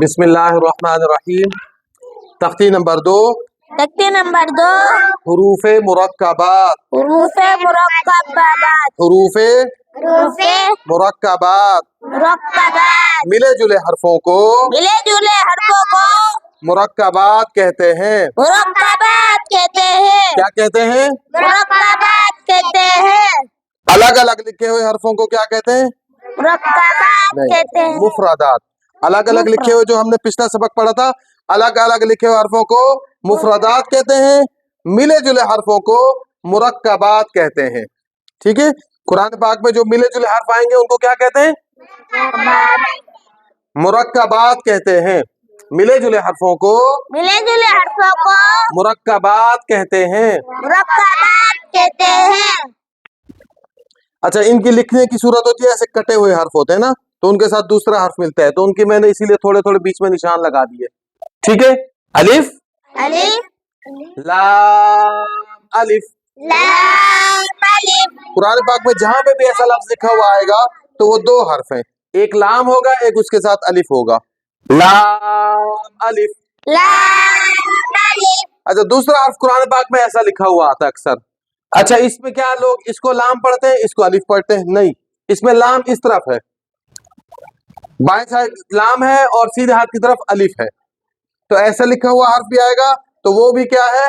بسم اللہ الرحمن الرحیم. تختی نمبر 2. تختی نمبر 2. حروف مرکبات. حروف مرکبات. حروف حروف مرکبات. مرکبات. ملے جلے حرفوں کو ملے جلے حرفوں کو مرکبات کہتے ہیں. مرکبات کہتے ہیں. کیا کہتے ہیں؟ مرکبات کہتے ہیں. الگ الگ لکھے ہوئے حرفوں کو کیا کہتے ہیں؟ مرکبات کہتے ہیں. مفردات. الگ الگ لکھے ہوئے جو ہم نے پچھلا سبق پڑھا تھا، الگ الگ لکھے ہوئے حرفوں کو مفردات کہتے ہیں. ملے جلے حرفوں کو مرکبات کہتے ہیں. ٹھیک ہے. قرآن پاک میں جو ملے جلے حرف آئیں گے ان کو کیا کہتے ہیں؟ مرکبات کہتے ہیں. ملے جلے حرفوں کو ملے جلے حرفوں کو مرکبات کہتے ہیں. مرکبات کہتے ہیں. اچھا، ان کی لکھنے کی صورت ہوتی ہے ایسے کٹے ہوئے حرف ہوتے ہیں نا، تو ان کے ساتھ دوسرا حرف ملتا ہے، تو ان کی میں نے اسی لیے تھوڑے تھوڑے بیچ میں نشان لگا دیے. ٹھیک ہے. الف، الف، لام، الف. لام، الف. قرآن پاک میں جہاں پہ بھی ایسا لفظ لکھا ہوا آئے گا تو وہ دو حرف ہیں، ایک لام ہوگا، ایک اس کے ساتھ الف ہوگا. لام، الف. لام، الف. اچھا، دوسرا حرف قرآن پاک میں ایسا لکھا ہوا آتا ہے اکثر. اچھا، اس میں کیا لوگ اس کو لام پڑھتے ہیں، اس کو الف پڑھتے ہیں؟ نہیں، اس میں لام اس طرف ہے، بائیں سائڈ لام ہے اور سیدھے ہاتھ کی طرف الف ہے، تو ایسا لکھا ہوا حرف بھی آئے گا تو وہ بھی کیا ہے؟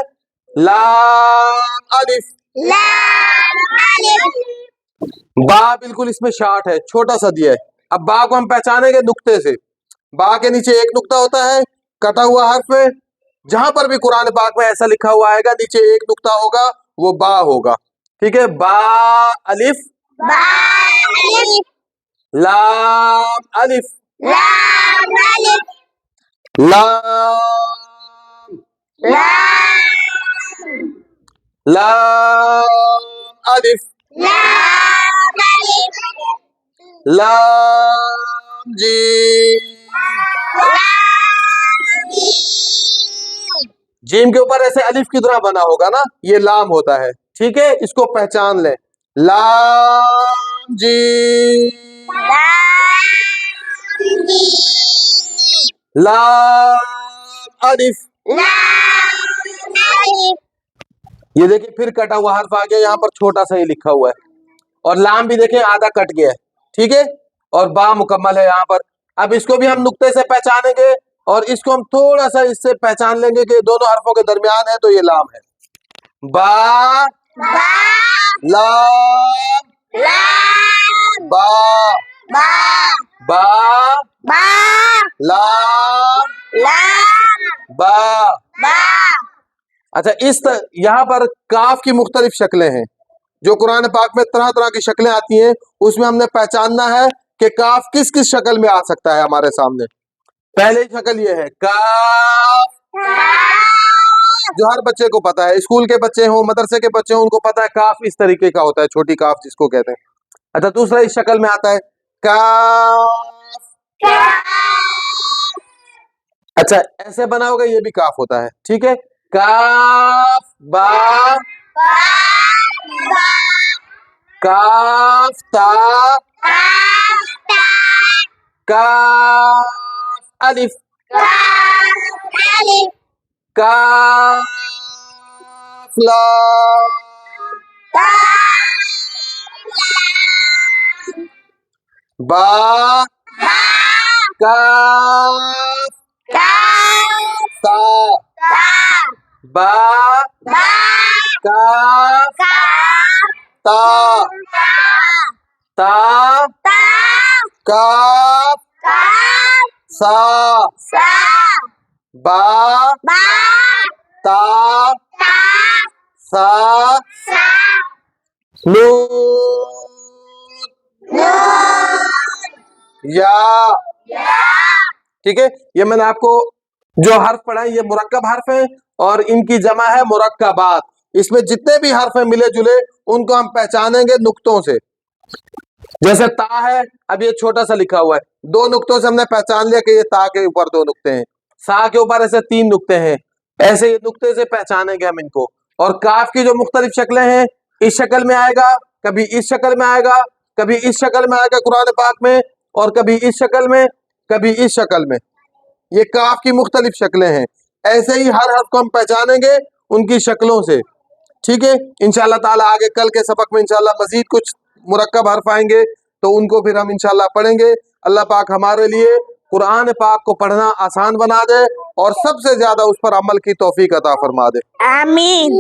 لام، الف. لام، الف. با بالکل اس میں شارٹ ہے، چھوٹا سا دیا ہے. اب با کو ہم پہچانیں گے نقطے سے. با کے نیچے ایک نقطہ ہوتا ہے، کٹا ہوا حرف ہے. جہاں پر بھی قرآن پاک میں ایسا لکھا ہوا آئے گا نیچے ایک نقطہ ہوگا، وہ با ہوگا. ٹھیک ہے. با، الف. با، الف. لام، الف. لام، الف. لام، لام، لام، الف. لام، الف. لام، جیم. لام، جیم کے اوپر ایسے الف کی طرح بنا ہوگا نا، یہ لام ہوتا ہے. ٹھیک ہے. اس کو پہچان لیں. لام، جیم. لام، الف. یہ دیکھیں پھر کٹا ہوا حرف آ گیا، یہاں پر چھوٹا سا ہی لکھا ہوا ہے، اور لام بھی دیکھیں آدھا کٹ گیا ہے. ٹھیک ہے. اور با مکمل ہے یہاں پر. اب اس کو بھی ہم نقطے سے پہچانیں گے، اور اس کو ہم تھوڑا سا اس سے پہچان لیں گے کہ دونوں حرفوں کے درمیان ہے تو یہ لام ہے. با، لام، با، با، لام، با. اچھا، یہاں پر کاف کی مختلف شکلیں ہیں. جو قرآن پاک میں طرح طرح کی شکلیں آتی ہیں، اس میں ہم نے پہچاننا ہے کہ کاف کس کس شکل میں آ سکتا ہے ہمارے سامنے. پہلی شکل یہ ہے کاف، جو ہر بچے کو پتا ہے، اسکول کے بچے ہوں، مدرسے کے بچے ہوں، ان کو پتا ہے کاف اس طریقے کا ہوتا ہے، چھوٹی کاف جس کو کہتے ہیں. اچھا، دوسرا اس شکل میں آتا ہے کاف. اچھا، ایسے بنا ہوگا، یہ بھی کاف ہوتا ہے. ٹھیک ہے. کاف، با، کاف، تا، کاف، الف، کاف، لام. با، کاف، تا، با، کاف، تا، تا، کاف، سا، با، تا، سا، نون، یا. ٹھیک ہے. یہ میں نے آپ کو جو حرف پڑھائے یہ مرکب حرف ہیں، اور ان کی جمع ہے مرکبات. اس میں جتنے بھی حرف ہیں ملے جلے ان کو ہم پہچانیں گے نقطوں سے. جیسے تا ہے، اب یہ چھوٹا سا لکھا ہوا ہے، دو نقطوں سے ہم نے پہچان لیا کہ یہ تا کے اوپر دو نقطے ہیں. سا کے اوپر ایسے تین نقطے ہیں، ایسے یہ نقطے سے پہچانیں گے ہم ان کو. اور کاف کی جو مختلف شکلیں ہیں، اس شکل میں آئے گا، کبھی اس شکل میں آئے گا، کبھی اس شکل میں آئے گا قرآن پاک میں، اور کبھی اس شکل میں، کبھی اس شکل میں. یہ کاف کی مختلف شکلیں ہیں. ایسے ہی ہر حرف کو ہم پہچانیں گے ان کی شکلوں سے. ٹھیک ہے، انشاءاللہ تعالیٰ آگے کل کے سبق میں انشاءاللہ مزید کچھ مرکب حرف آئیں گے تو ان کو پھر ہم انشاءاللہ پڑھیں گے. اللہ پاک ہمارے لیے قرآن پاک کو پڑھنا آسان بنا دے اور سب سے زیادہ اس پر عمل کی توفیق عطا فرما دے. آمین.